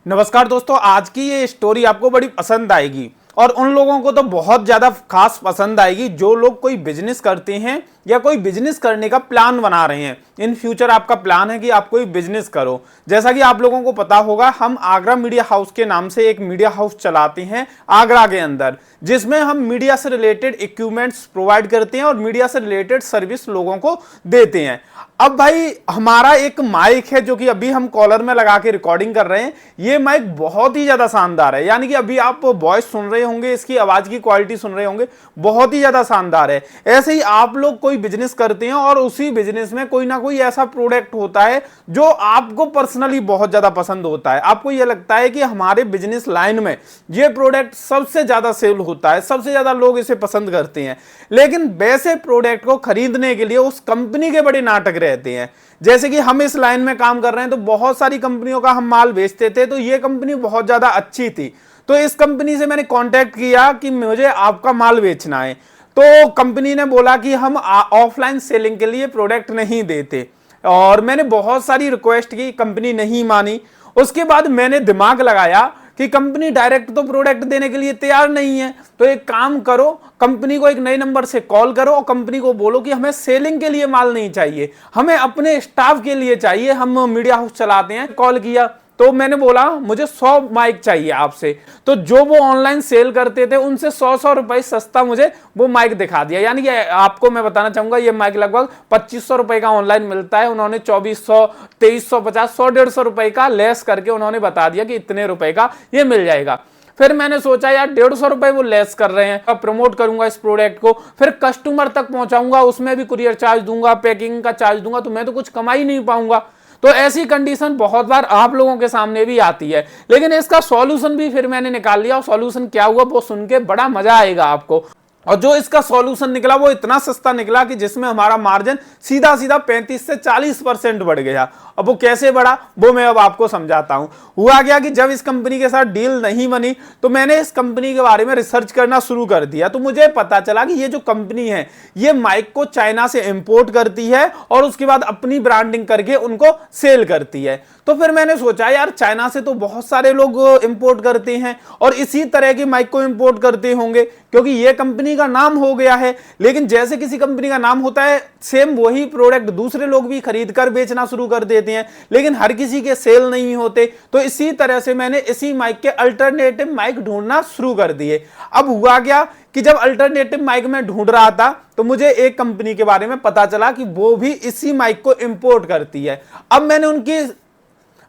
नमस्कार दोस्तों, आज की ये स्टोरी आपको बड़ी पसंद आएगी और उन लोगों को तो बहुत ज़्यादा खास पसंद आएगी जो लोग कोई बिजनेस करते हैं या कोई बिजनेस करने का प्लान बना रहे हैं। इन फ्यूचर आपका प्लान है कि आप कोई बिजनेस करो। जैसा कि आप लोगों को पता होगा, हम आगरा मीडिया हाउस के नाम से एक मीडिया हाउस चलाते हैं आगरा के अंदर, जिसमें हम मीडिया से रिलेटेड इक्विपमेंट्स प्रोवाइड करते हैं और मीडिया से रिलेटेड सर्विस लोगों को देते हैं। अब भाई, हमारा एक माइक है जो कि अभी हम कॉलर में लगा के रिकॉर्डिंग कर रहे हैं। ये माइक बहुत ही ज्यादा शानदार है, यानी कि अभी आप वॉइस सुन रहे होंगे, इसकी आवाज की क्वालिटी सुन रहे होंगे, बहुत ही ज्यादा शानदार है। ऐसे ही आप लोग कोई बिजनेस करते हैं और उसी बिजनेस में कोई ना कोई ऐसा प्रोडक्ट होता है जो आपको पर्सनली बहुत ज्यादा पसंद होता है। आपको यह लगता है कि हमारे बिजनेस लाइन में ये प्रोडक्ट सबसे ज्यादा सेल होता है, सबसे ज्यादा लोग इसे पसंद करते हैं, लेकिन वैसे प्रोडक्ट को खरीदने के लिए उस कंपनी के बड़े नाटक रहते हैं। जैसे कि हम इस लाइन में काम कर रहे हैं तो बहुत सारी कंपनियों का हम माल बेचते थे, तो ये कंपनी बहुत ज्यादा अच्छी थी, तो इस कंपनी से मैंने कांटेक्ट किया कि मुझे आपका माल बेचना है। तो कंपनी ने बोला कि हम ऑफलाइन सेलिंग के लिए प्रोडक्ट नहीं देते, और मैंने बहुत सारी रिक्वेस्ट की, कंपनी नहीं मानी। उसके बाद मैंने दिमाग लगाया कि कंपनी डायरेक्ट तो प्रोडक्ट देने के लिए तैयार नहीं है, तो एक काम करो, कंपनी को एक नए नंबर से कॉल करो और कंपनी को बोलो कि हमें सेलिंग के लिए माल नहीं चाहिए, हमें अपने स्टाफ के लिए चाहिए, हम मीडिया हाउस चलाते हैं। कॉल किया तो मैंने बोला मुझे 100 माइक चाहिए आपसे। तो जो वो ऑनलाइन सेल करते थे उनसे 100 रुपए सस्ता मुझे वो माइक दिखा दिया। यानी कि आपको मैं बताना चाहूंगा, ये माइक लगभग 2500 रुपए का ऑनलाइन मिलता है, उन्होंने 2400, 2350, 100-150 रुपए का लेस करके उन्होंने बता दिया कि इतने रुपए का ये मिल जाएगा। फिर मैंने सोचा यार 150 रुपए वो लेस कर रहे हैं, अब प्रमोट करूंगा इस प्रोडक्ट को, फिर कस्टमर तक पहुंचाऊंगा, उसमें भी कुरियर चार्ज दूंगा, पैकिंग का चार्ज दूंगा, तो मैं तो कुछ कमा ही नहीं पाऊंगा। तो ऐसी कंडीशन बहुत बार आप लोगों के सामने भी आती है, लेकिन इसका सॉल्यूशन भी फिर मैंने निकाल लिया। और सॉल्यूशन क्या हुआ वो सुन के बड़ा मजा आएगा आपको। और जो इसका सॉल्यूशन निकला वो इतना सस्ता निकला कि जिसमें हमारा मार्जिन सीधा सीधा 35 से 40% बढ़ गया। अब वो कैसे बढ़ा वो मैं अब आपको समझाता हूं। हुआ गया कि जब इस कंपनी के साथ डील नहीं बनी तो मैंने इस कंपनी के बारे में रिसर्च करना शुरू कर दिया। तो मुझे पता चला कि ये जो कंपनी है ये माइक को चाइना से इंपोर्ट करती है और उसके बाद अपनी ब्रांडिंग करके उनको सेल करती है। तो फिर मैंने सोचा यार चाइना से तो बहुत सारे लोग इंपोर्ट करते हैं और इसी तरह की माइक को इंपोर्ट करते होंगे, क्योंकि ये कंपनी का नाम हो गया है। लेकिन जैसे किसी कंपनी का नाम होता है, सेम वही प्रोडक्ट दूसरे लोग भी खरीद कर बेचना शुरू कर देते हैं, लेकिन हर किसी के सेल नहीं होते। तो इसी तरह से मैंने इसी माइक के अल्टरनेटिव माइक ढूंढना शुरू कर दिए। अब हुआ क्या कि जब अल्टरनेटिव माइक में ढूंढ रहा था तो मुझे एक कंपनी के बारे में पता चला कि वो भी इसी माइक को इंपोर्ट करती है। अब मैंने उनकी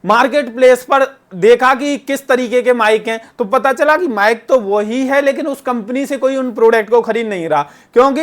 मार्केट प्लेस पर देखा कि किस तरीके के माइक हैं, तो पता चला कि माइक तो वही है, लेकिन उस कंपनी से कोई उन प्रोडक्ट को खरीद नहीं रहा, क्योंकि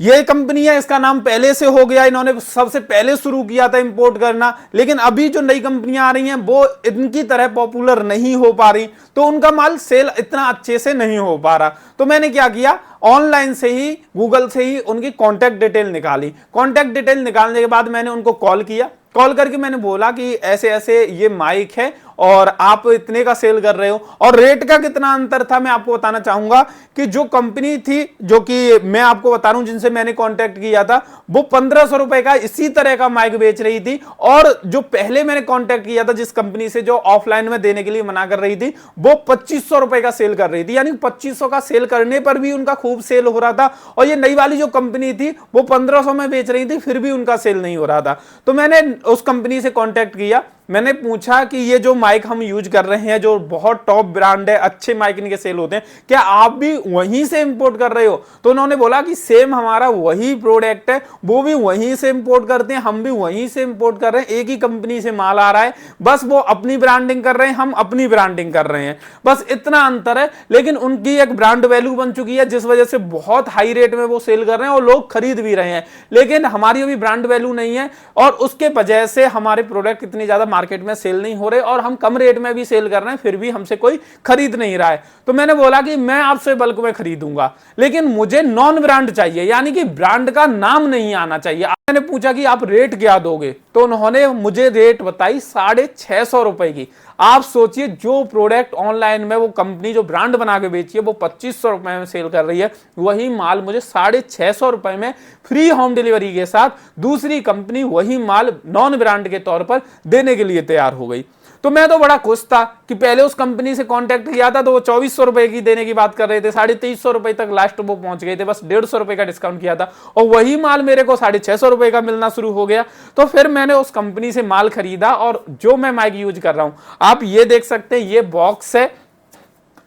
ये कंपनी है, इसका नाम पहले से हो गया, इन्होंने सबसे पहले शुरू किया था इंपोर्ट करना। लेकिन अभी जो नई कंपनियां आ रही हैं वो इनकी तरह पॉपुलर नहीं हो पा रही, तो उनका माल सेल इतना अच्छे से नहीं हो पा रहा। तो मैंने क्या किया, ऑनलाइन से ही, गूगल से ही उनकी कॉन्टैक्ट डिटेल निकाली। कॉन्टैक्ट डिटेल निकालने के बाद मैंने उनको कॉल किया। कॉल करके मैंने बोला कि ऐसे ऐसे ये माइक है और आप इतने का सेल कर रहे हो, और रेट का कितना अंतर था मैं आपको बताना चाहूंगा कि जो कंपनी थी, जो कि मैं आपको बता रहा हूं जिनसे मैंने कांटेक्ट किया था, वो 1500 रुपए का इसी तरह का माइक बेच रही थी, और जो पहले मैंने कांटेक्ट किया था जिस कंपनी से जो ऑफलाइन में देने के लिए मना कर रही थी, वो 2500 रुपए का सेल कर रही थी। यानी 2500 का सेल करने पर भी उनका खूब सेल हो रहा था, और ये नई वाली जो कंपनी थी वो 1500 में बेच रही थी, फिर भी उनका सेल नहीं हो रहा था। तो मैंने उस कंपनी से कांटेक्ट किया, मैंने पूछा कि ये जो माइक हम यूज कर रहे हैं, जो बहुत टॉप ब्रांड है, अच्छे माइक इनके सेल होते हैं, क्या आप भी वहीं से इंपोर्ट कर रहे हो? तो उन्होंने बोला कि सेम हमारा वही प्रोडक्ट है, वो भी वहीं से इंपोर्ट करते हैं, हम भी वहीं से इंपोर्ट कर रहे हैं, एक ही कंपनी से माल आ रहा है, बस वो अपनी ब्रांडिंग कर रहे हैं, हम अपनी ब्रांडिंग कर रहे हैं, बस इतना अंतर है। लेकिन उनकी एक ब्रांड वैल्यू बन चुकी है, जिस वजह से बहुत हाई रेट में वो सेल कर रहे हैं और लोग खरीद भी रहे हैं। लेकिन हमारी अभी ब्रांड वैल्यू नहीं है, और उसके वजह से हमारे प्रोडक्ट इतनी ज्यादा मार्केट में सेल नहीं हो रहे, और हम कम रेट में भी सेल कर रहे हैं, फिर भी हमसे कोई खरीद नहीं रहा है। तो मैंने बोला कि मैं आपसे बल्क में खरीदूंगा, लेकिन मुझे नॉन ब्रांड चाहिए, यानी कि ब्रांड का नाम नहीं आना चाहिए। मैंने पूछा कि आप रेट क्या दोगे, तो उन्होंने मुझे रेट बताई 650 रुपए की। आप सोचिए, जो प्रोडक्ट ऑनलाइन में वो कंपनी जो ब्रांड बना के बेची है वो 2500 रुपए में सेल कर रही है, वही माल मुझे 650 रुपए में फ्री होम डिलीवरी के साथ दूसरी कंपनी वही माल नॉन ब्रांड के तौर पर देने के लिए तैयार हो गई। तो मैं तो बड़ा खुश था कि पहले उस कंपनी से कांटेक्ट किया था तो वो 2400 रुपए की देने की बात कर रहे थे, 2350 रुपए तक लास्ट वो पहुंच गए थे, बस 150 रुपए का डिस्काउंट किया था और वही माल मेरे को 650 रुपए का मिलना शुरू हो गया। तो फिर मैंने उस कंपनी से माल खरीदा और जो मैं माइक यूज कर रहा हूं आप ये देख सकते हैं, ये बॉक्स है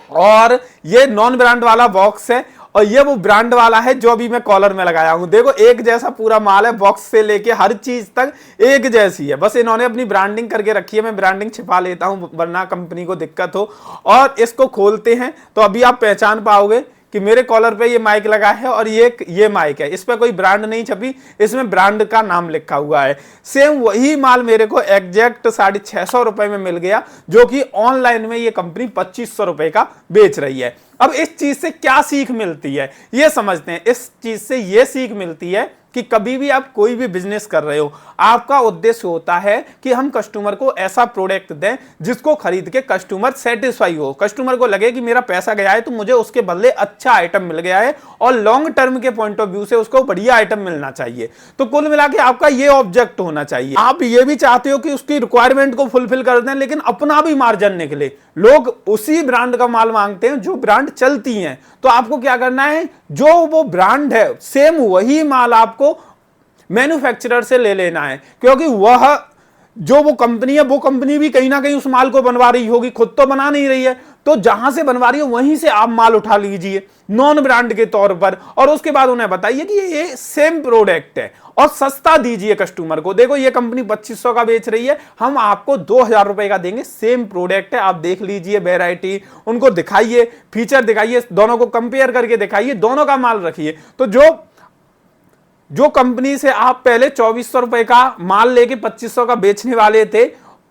और ये नॉन ब्रांड वाला बॉक्स है और ये वो ब्रांड वाला है जो अभी मैं कॉलर में लगाया हूं। देखो एक जैसा पूरा माल है, बॉक्स से लेके हर चीज तक एक जैसी है, बस इन्होंने अपनी ब्रांडिंग करके रखी है। मैं ब्रांडिंग छिपा लेता हूं वरना कंपनी को दिक्कत हो। और इसको खोलते हैं तो अभी आप पहचान पाओगे कि मेरे कॉलर पे ये माइक लगा है और ये माइक है, इस पे कोई ब्रांड नहीं छपी, इसमें ब्रांड का नाम लिखा हुआ है। सेम वही माल मेरे को एग्जैक्ट 650 रुपए में मिल गया, जो कि ऑनलाइन में ये कंपनी 2500 रुपए का बेच रही है। अब इस चीज से क्या सीख मिलती है ये समझते हैं। इस चीज से ये सीख मिलती है कि कभी भी आप कोई भी बिजनेस कर रहे हो, आपका उद्देश्य होता है कि हम कस्टमर को ऐसा प्रोडक्ट दें जिसको खरीद के कस्टमर सेटिस्फाई हो, कस्टमर को लगे कि मेरा पैसा गया है तो मुझे उसके बदले अच्छा आइटम मिल गया है और लॉन्ग टर्म के पॉइंट ऑफ व्यू से उसको बढ़िया आइटम मिलना चाहिए। तो कुल मिला के आपका ये ऑब्जेक्ट होना चाहिए। आप ये भी चाहते हो कि उसकी रिक्वायरमेंट को फुलफिल कर दें लेकिन अपना भी मार्जिन निकले। लोग उसी ब्रांड का माल मांगते हैं जो ब्रांड चलती हैं, तो आपको क्या करना है, जो वो ब्रांड है सेम वही माल आपको मैन्युफैक्चरर से ले लेना है, क्योंकि वह जो वो कंपनी भी कहीं ना कहीं उस माल को बनवा रही होगी, खुद तो बना नहीं रही है। तो जहां से बनवा रही है वहीं से आप माल उठा लीजिए नॉन ब्रांड के तौर पर और उसके बाद उन्हें बताइए कि ये सेम प्रोडक्ट है और सस्ता दीजिए कस्टमर को। देखो ये कंपनी 2500 का बेच रही है, हम आपको 2000 रुपए का देंगे, सेम प्रोडक्ट है, आप देख लीजिए वैरायटी, उनको दिखाइए, फीचर दिखाइए, दोनों को कंपेयर करके दिखाइए, दोनों का माल रखिए। तो जो कंपनी से आप पहले 2400 रुपए का माल लेके 2500 का बेचने वाले थे,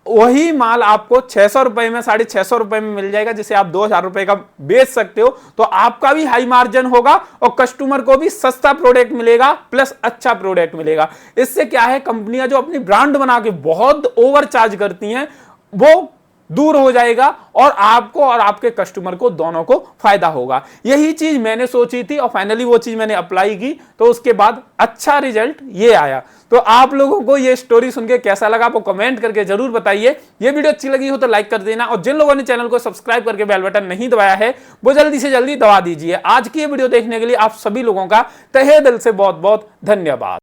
वही माल आपको 600 रुपए में, 650 रुपए में मिल जाएगा, जिसे आप 2000 रुपए का बेच सकते हो। तो आपका भी हाई मार्जिन होगा और कस्टमर को भी सस्ता प्रोडक्ट मिलेगा प्लस अच्छा प्रोडक्ट मिलेगा। इससे क्या है, कंपनियां जो अपनी ब्रांड बना के बहुत ओवर चार्ज करती हैं वो दूर हो जाएगा और आपको और आपके कस्टमर को दोनों को फायदा होगा। यही चीज मैंने सोची थी और फाइनली वो चीज मैंने अप्लाई की, तो उसके बाद अच्छा रिजल्ट ये आया। तो आप लोगों को ये स्टोरी सुन के कैसा लगा आपको कमेंट करके जरूर बताइए। ये वीडियो अच्छी लगी हो तो लाइक कर देना और जिन लोगों ने चैनल को सब्सक्राइब करके बेल बटन नहीं दबाया है वो जल्दी से जल्दी दबा दीजिए। आज की ये वीडियो देखने के लिए आप सभी लोगों का तहे दिल से बहुत बहुत धन्यवाद।